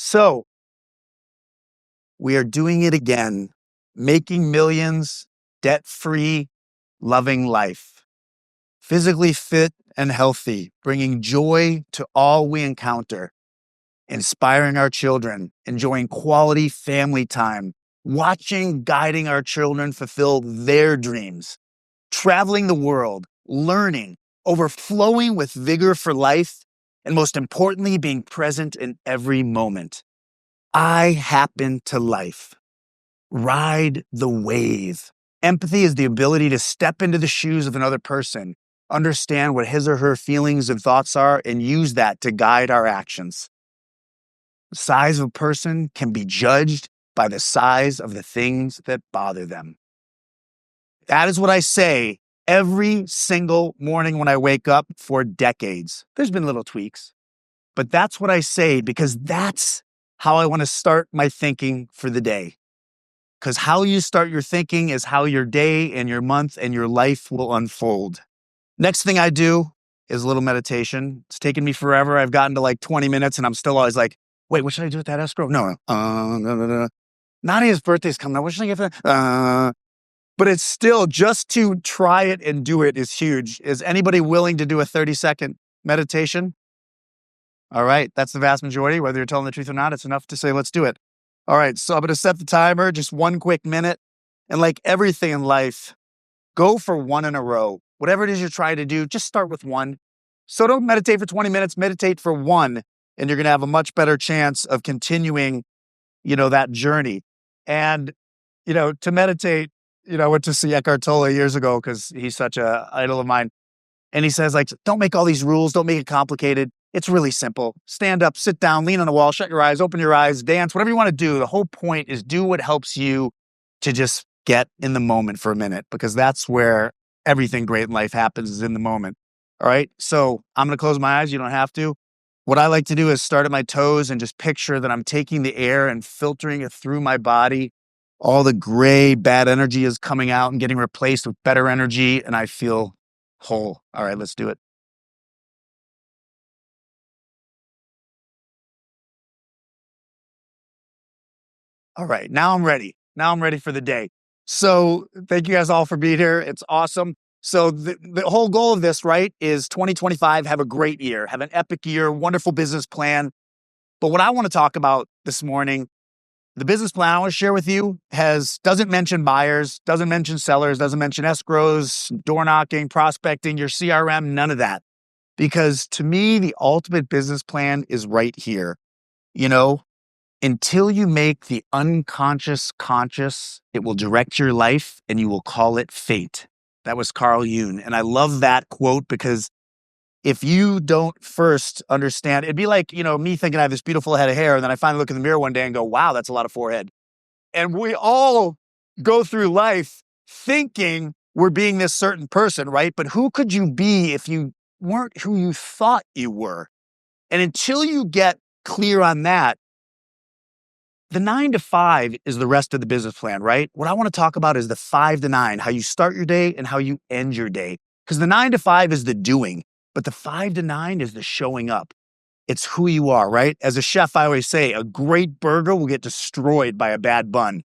So we are doing it again, making millions, debt free, loving life, physically fit and healthy, bringing joy to all we encounter, inspiring our children, enjoying quality family time, watching, guiding our children fulfill their dreams, traveling the world, learning, overflowing with vigor for life, and most importantly, being present in every moment. I happen to life. Ride the wave. Empathy is the ability to step into the shoes of another person, understand what his or her feelings and thoughts are, and use that to guide our actions. The size of a person can be judged by the size of the things that bother them. That is what I say every single morning when I wake up for decades. There's been little tweaks, but that's what I say because that's how I want to start my thinking for the day. Because how you start your thinking is how your day and your month and your life will unfold. Next thing I do is a little meditation. It's taken me forever. I've gotten to like 20 minutes and I'm still always like, wait, what should I do with that escrow? No. Nadia's birthday's coming up. What should I get for that? But it's still, just to try it and do it is huge. Is anybody willing to do a 30-second meditation? All right, that's the vast majority. Whether you're telling the truth or not, it's enough to say, let's do it. All right, so I'm going to set the timer, just 1 quick minute. And like everything in life, go for one in a row. Whatever it is you're trying to do, just start with one. So don't meditate for 20 minutes, meditate for one, and you're going to have a much better chance of continuing, that journey. And, to meditate, I went to see Eckhart Tolle years ago because he's such an idol of mine. And he says, don't make all these rules. Don't make it complicated. It's really simple. Stand up, sit down, lean on the wall, shut your eyes, open your eyes, dance, whatever you want to do. The whole point is do what helps you to just get in the moment for a minute, because that's where everything great in life happens, is in the moment. All right. So I'm going to close my eyes. You don't have to. What I like to do is start at my toes and just picture that I'm taking the air and filtering it through my body. All the gray, bad energy is coming out and getting replaced with better energy, and I feel whole. All right, let's do it. All right, now I'm ready. Now I'm ready for the day. So thank you guys all for being here. It's awesome. So the whole goal of this, right, is 2025, have a great year, have an epic year, wonderful business plan. But what I want to talk about this morning, the business plan I want to share with you doesn't mention buyers, doesn't mention sellers, doesn't mention escrows, door knocking, prospecting, your CRM, none of that. Because to me, the ultimate business plan is right here. Until you make the unconscious conscious, it will direct your life and you will call it fate. That was Carl Jung. And I love that quote because if you don't first understand, it'd be like, me thinking I have this beautiful head of hair. And then I finally look in the mirror one day and go, wow, that's a lot of forehead. And we all go through life thinking we're being this certain person, right? But who could you be if you weren't who you thought you were? And until you get clear on that, the 9 to 5 is the rest of the business plan, right? What I want to talk about is the 5 to 9, how you start your day and how you end your day. Because the 9 to 5 is the doing, but the 5 to 9 is the showing up. It's who you are, right? As a chef, I always say a great burger will get destroyed by a bad bun.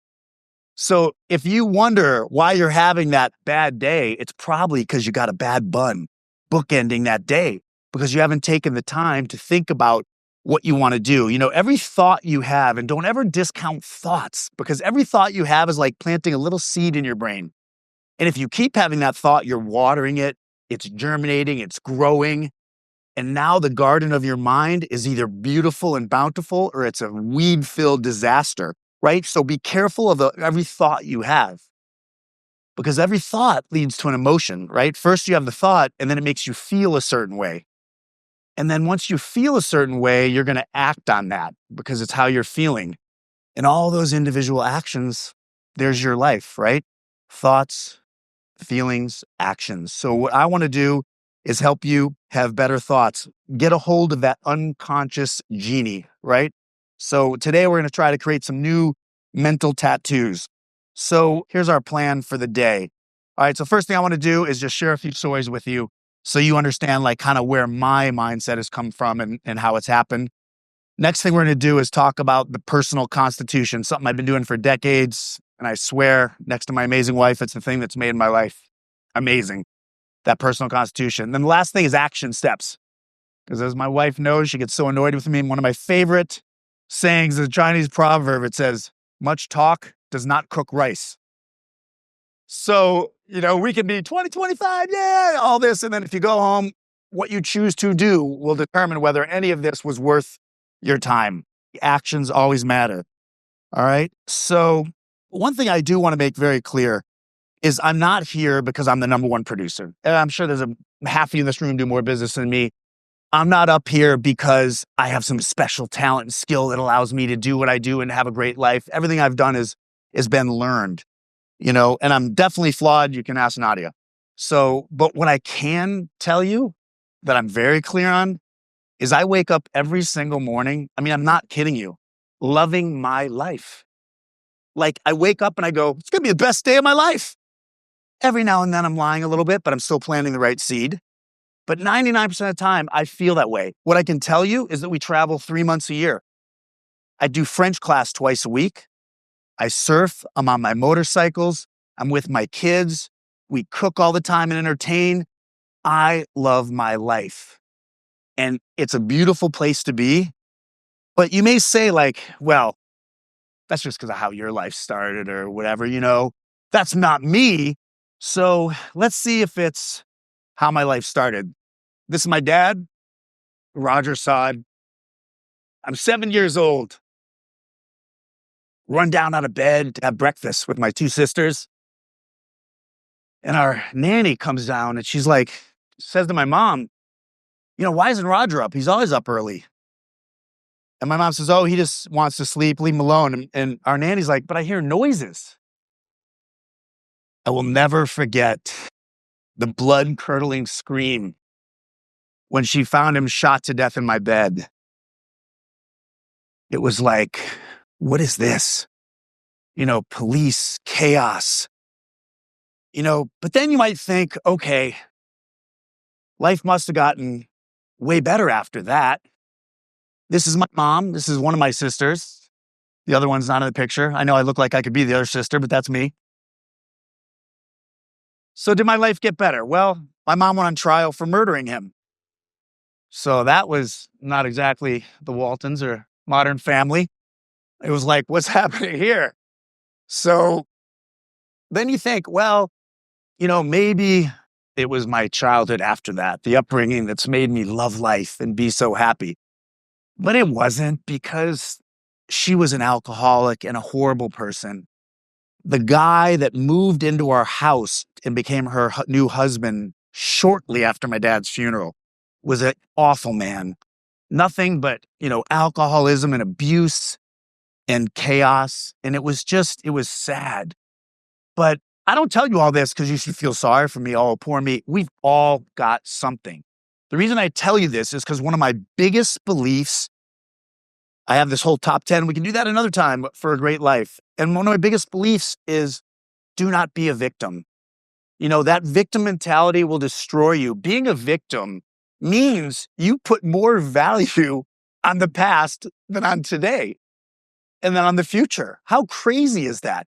So if you wonder why you're having that bad day, it's probably because you got a bad bun bookending that day, because you haven't taken the time to think about what you want to do. Every thought you have, and don't ever discount thoughts, because every thought you have is like planting a little seed in your brain. And if you keep having that thought, you're watering it, it's germinating, it's growing. And now the garden of your mind is either beautiful and bountiful or it's a weed-filled disaster, right? So be careful of every thought you have, because every thought leads to an emotion, right? First you have the thought and then it makes you feel a certain way. And then once you feel a certain way, you're going to act on that because it's how you're feeling. And all those individual actions, there's your life, right? Thoughts, feelings, actions. So what I want to do is help you have better thoughts. Get a hold of that unconscious genie, right? So today we're going to try to create some new mental tattoos. So here's our plan for the day. All right, so first thing I want to do is just share a few stories with you so you understand like kind of where my mindset has come from and how it's happened. Next thing we're going to do is talk about the personal constitution, something I've been doing for decades. And I swear, next to my amazing wife, it's the thing that's made my life amazing, that personal constitution. Then the last thing is action steps. Because as my wife knows, she gets so annoyed with me. One of my favorite sayings is a Chinese proverb. It says, much talk does not cook rice. So, we can be 20, 25, yeah, all this. And then if you go home, what you choose to do will determine whether any of this was worth your time. Actions always matter. All right. So one thing I do want to make very clear is I'm not here because I'm the number one producer. And I'm sure there's half of you in this room do more business than me. I'm not up here because I have some special talent and skill that allows me to do what I do and have a great life. Everything I've done has been learned, and I'm definitely flawed. You can ask Nadia. So, but what I can tell you that I'm very clear on is I wake up every single morning. I mean, I'm not kidding you, loving my life. Like I wake up and I go, it's going to be the best day of my life. Every now and then I'm lying a little bit, but I'm still planting the right seed. But 99% of the time, I feel that way. What I can tell you is that we travel 3 months a year. I do French class twice a week. I surf. I'm on my motorcycles. I'm with my kids. We cook all the time and entertain. I love my life. And it's a beautiful place to be. But you may say well, that's just because of how your life started or whatever, That's not me. So let's see if it's how my life started. This is my dad, Roger Saad. I'm 7 years old. Run down out of bed to have breakfast with my 2 sisters. And our nanny comes down and she's says to my mom, why isn't Roger up? He's always up early. And my mom says, oh, he just wants to sleep, leave him alone. And our nanny's like, but I hear noises. I will never forget the blood-curdling scream when she found him shot to death in my bed. It was like, what is this? Police, chaos. But then you might think, okay, life must have gotten way better after that. This is my mom. This is one of my sisters. The other one's not in the picture. I know I look like I could be the other sister, but that's me. So did my life get better? Well, my mom went on trial for murdering him. So that was not exactly the Waltons or Modern Family. It was like, what's happening here? So then you think, well, maybe it was my childhood after that, the upbringing that's made me love life and be so happy. But it wasn't, because she was an alcoholic and a horrible person. The guy that moved into our house and became her new husband shortly after my dad's funeral was an awful man. Nothing but, alcoholism and abuse and chaos. And it was sad. But I don't tell you all this because you should feel sorry for me. Oh, poor me. We've all got something. The reason I tell you this is because one of my biggest beliefs, I have this whole top 10. We can do that another time for a great life. And one of my biggest beliefs is do not be a victim. That victim mentality will destroy you. Being a victim means you put more value on the past than on today and then on the future. How crazy is that?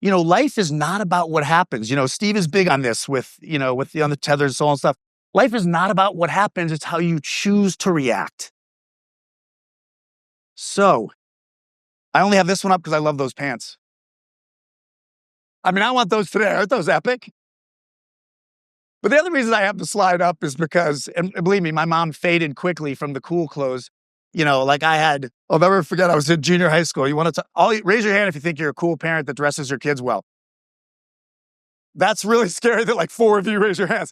Life is not about what happens. Steve is big on this with the untethered soul and stuff. Life is not about what happens. It's how you choose to react. So I only have this one up because I love those pants. I mean, I want those today. Aren't those epic? But the other reason I have the slide up is because, and believe me, my mom faded quickly from the cool clothes. I'll never forget, I was in junior high school. Raise your hand if you think you're a cool parent that dresses your kids well. That's really scary that 4 of you raise your hands,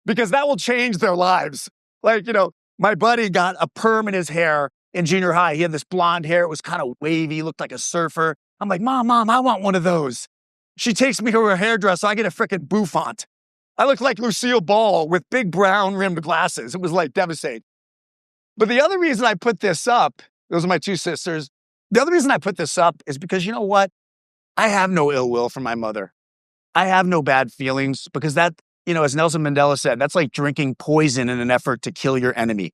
because that will change their lives. My buddy got a perm in his hair in junior high. He had this blonde hair. It was kind of wavy, looked like a surfer. I'm like, Mom, I want one of those. She takes me to her hairdresser. I get a frickin' bouffant. I look like Lucille Ball with big brown rimmed glasses. It was devastating. But the other reason I put this up, those are my 2 sisters. The other reason I put this up is because you know what? I have no ill will for my mother. I have no bad feelings, because that, as Nelson Mandela said, that's like drinking poison in an effort to kill your enemy.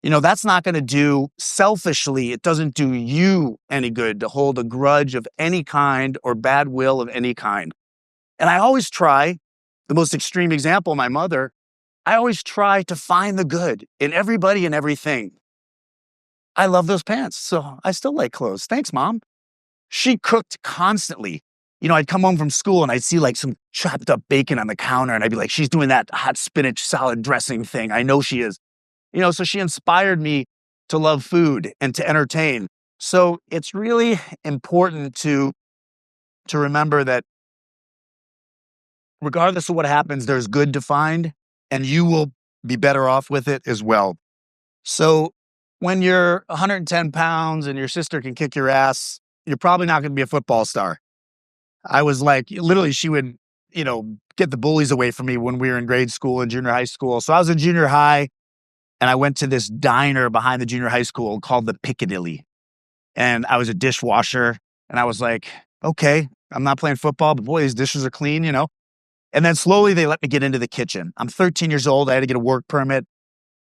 That's not going to do selfishly. It doesn't do you any good to hold a grudge of any kind or bad will of any kind. And I always try, the most extreme example, my mother, I always try to find the good in everybody and everything. I love those pants, so I still like clothes. Thanks, Mom. She cooked constantly. I'd come home from school and I'd see like some chopped up bacon on the counter and I'd be like, she's doing that hot spinach salad dressing thing. I know she is. So she inspired me to love food and to entertain. So it's really important to remember that regardless of what happens, there's good to find and you will be better off with it as well. So when you're 110 pounds and your sister can kick your ass, you're probably not going to be a football star. I was like, literally, she would, get the bullies away from me when we were in grade school and junior high school. So I was in junior high and I went to this diner behind the junior high school called the Piccadilly. And I was a dishwasher and I was like, okay, I'm not playing football, but boy, these dishes are clean, And then slowly they let me get into the kitchen. I'm 13 years old. I had to get a work permit.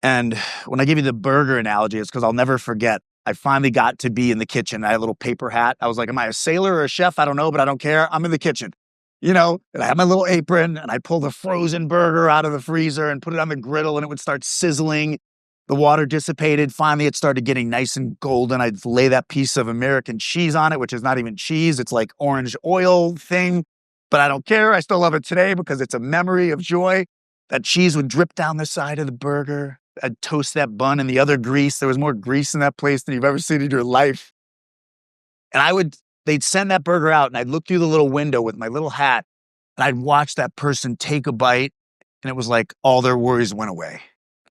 And when I give you the burger analogy, it's because I'll never forget. I finally got to be in the kitchen. I had a little paper hat. I was like, am I a sailor or a chef? I don't know, but I don't care. I'm in the kitchen, and I had my little apron and I pulled a frozen burger out of the freezer and put it on the griddle and it would start sizzling. The water dissipated. Finally, it started getting nice and golden. I'd lay that piece of American cheese on it, which is not even cheese. It's like orange oil thing, but I don't care. I still love it today because it's a memory of joy. That cheese would drip down the side of the burger. I'd toast that bun in the other grease. There was more grease in that place than you've ever seen in your life. And they'd send that burger out and I'd look through the little window with my little hat and I'd watch that person take a bite and it was like all their worries went away,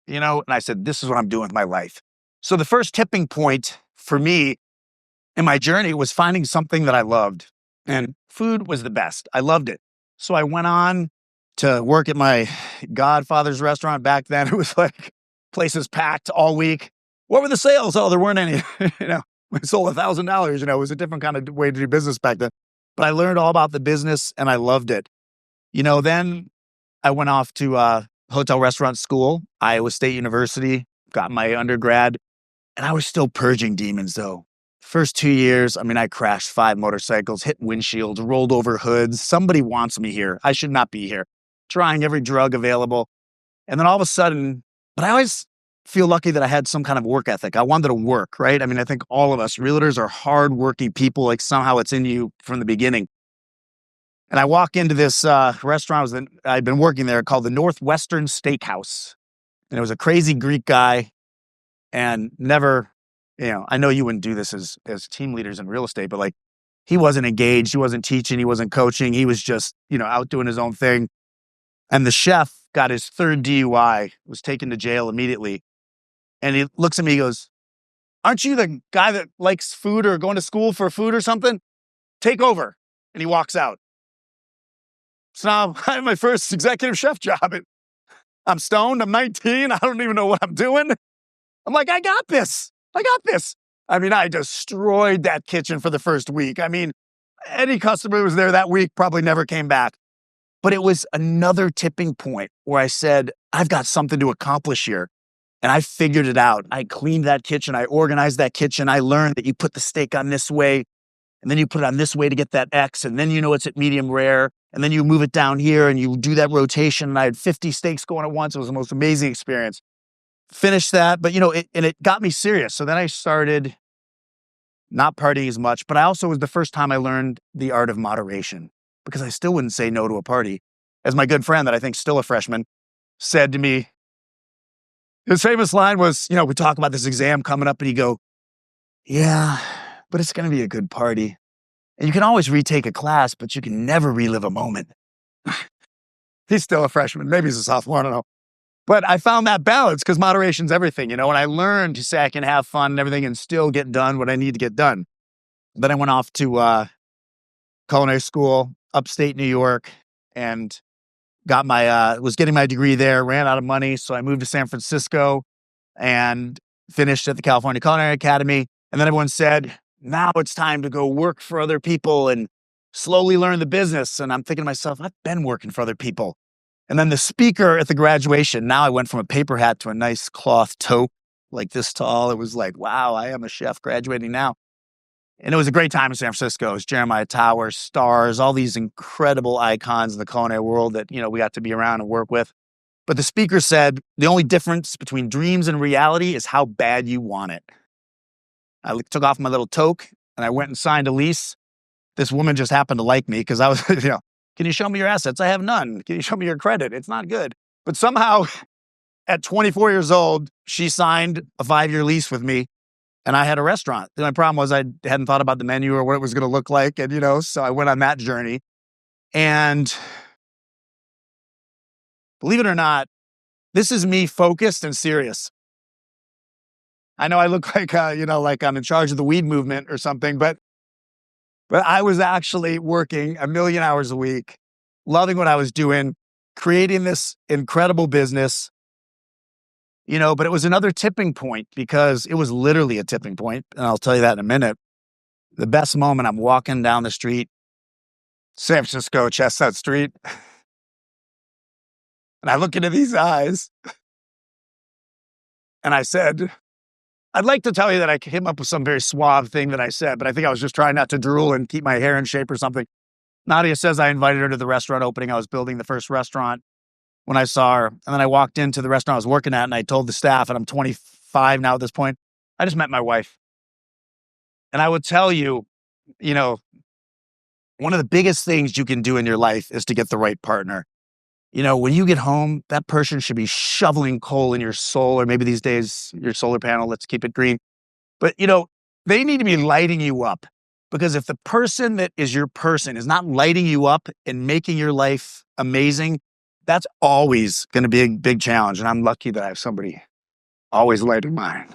And I said, this is what I'm doing with my life. So the first tipping point for me in my journey was finding something that I loved, and food was the best. I loved it. So I went on to work at my godfather's restaurant. Back then, it was like places packed all week. What were the sales? Oh, there weren't any. We sold $1,000. It was a different kind of way to do business back then. But I learned all about the business and I loved it. Then I went off to hotel restaurant school, Iowa State University, got my undergrad, and I was still purging demons though. First 2 years, I crashed 5 motorcycles, hit windshields, rolled over hoods. Somebody wants me here. I should not be here. Trying every drug available. And then all of a sudden, but I always feel lucky that I had some kind of work ethic. I wanted to work, right? I think all of us realtors are hardworking people. Like somehow it's in you from the beginning. And I walk into this restaurant I'd been working there called the Northwestern Steakhouse. And it was a crazy Greek guy and never, I know you wouldn't do this as team leaders in real estate, but like he wasn't engaged, he wasn't teaching, he wasn't coaching. He was just, out doing his own thing. And the chef got his 3rd DUI, was taken to jail immediately. And he looks at me, he goes, aren't you the guy that likes food or going to school for food or something? Take over. And he walks out. So now I have my first executive chef job. I'm stoned. I'm 19. I don't even know what I'm doing. I'm like, I got this. I destroyed that kitchen for the first week. Any customer who was there that week probably never came back. But it was another tipping point where I said, I've got something to accomplish here. And I figured it out. I cleaned that kitchen. I organized that kitchen. I learned that you put the steak on this way, and then you put it on this way to get that X, and then it's at medium rare, and then you move it down here and you do that rotation. And I had 50 steaks going at once. It was the most amazing experience. Finished that, but it got me serious. So then I started not partying as much, but it was the first time I learned the art of moderation, because I still wouldn't say no to a party. As my good friend that I think's still a freshman said to me, his famous line was, we talk about this exam coming up and he'd go, yeah, but it's going to be a good party. And you can always retake a class, but you can never relive a moment. He's still a freshman. Maybe he's a sophomore. I don't know. But I found that balance because moderation's everything, and I learned to say I can have fun and everything and still get done what I need to get done. Then I went off to culinary school, upstate New York, and got was getting my degree there, ran out of money. So I moved to San Francisco and finished at the California Culinary Academy. And then everyone said, now it's time to go work for other people and slowly learn the business. And I'm thinking to myself, I've been working for other people. And then the speaker at the graduation, now I went from a paper hat to a nice cloth toque. like this tall. It was like, wow, I am a chef graduating now. And it was a great time in San Francisco. It was Jeremiah Towers, Stars, all these incredible icons in the culinary world that, we got to be around and work with. But the speaker said, the only difference between dreams and reality is how bad you want it. I took off my little toque and I went and signed a lease. This woman just happened to like me because I was, can you show me your assets? I have none. Can you show me your credit? It's not good. But somehow at 24 years old, she signed a 5-year lease with me and I had a restaurant. The only problem was I hadn't thought about the menu or what it was going to look like. And, so I went on that journey. And believe it or not, this is me focused and serious. I know I look like, like I'm in charge of the weed movement or something, but I was actually working a million hours a week, loving what I was doing, creating this incredible business, but it was another tipping point because it was literally a tipping point. And I'll tell you that in a minute. The best moment, I'm walking down the street, San Francisco, Chestnut Street, and I look into these eyes and I said, I'd like to tell you that I came up with some very suave thing that I said, but I think I was just trying not to drool and keep my hair in shape or something. Nadia says I invited her to the restaurant opening. I was building the first restaurant when I saw her. And then I walked into the restaurant I was working at and I told the staff, and I'm 25 now at this point, I just met my wife. And I would tell you, one of the biggest things you can do in your life is to get the right partner. When you get home, that person should be shoveling coal in your soul, or maybe these days, your solar panel, let's keep it green. But, they need to be lighting you up, because if the person that is your person is not lighting you up and making your life amazing, that's always going to be a big challenge. And I'm lucky that I have somebody always lighting mine.